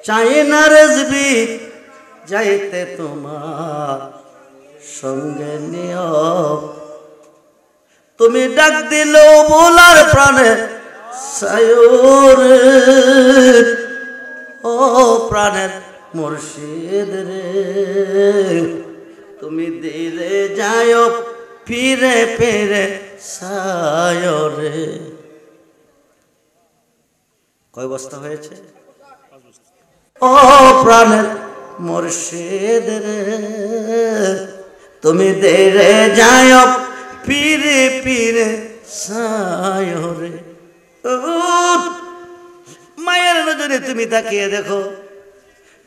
চাই না রেজবি যাইতে তোমার সঙ্গে নিও তুমি ডাক দিলেও বলার প্রাণে সায়রে ও প্রাণের মুর্শিদ রে তুমি দিলে যাও ফিরে ফিরে সায়রে কয় বস্তা হয়েছে ও প্রাণের মুর্শিদ রে তুমি দিলে যাও ফিরে ফিরে সায়রে মায়ের নজরে তুমি তাকিয়ে দেখো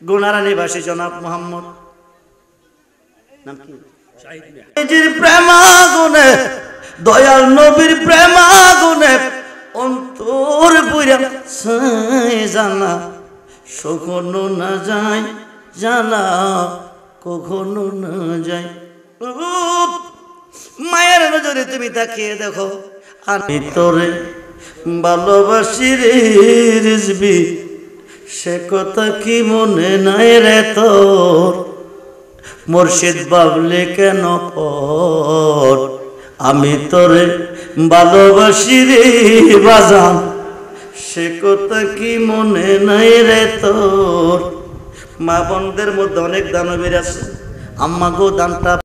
গুনারানী বাসী জনাব মোহাম্মদ নাম কি নিজের প্রেমাগুনে দয়াল নবীর প্রেমাগুনে অন্তর পুরা জানা কখনো না যায় জানা কখনো না যায় মায়ের নজরে তুমি তাকিয়ে দেখো আমি তোরে ভালোবাসি রে রিজবি সে কথা কি মনে নাই রে তোর মুর্শিদ বাবলে কেন পর আমি তোরে ভালোবাসি রে বাজান সে কথা কি মনে নাই রে তোর মা বোনদের মধ্যে অনেক দানবীর আছে আম্মা গো দানটা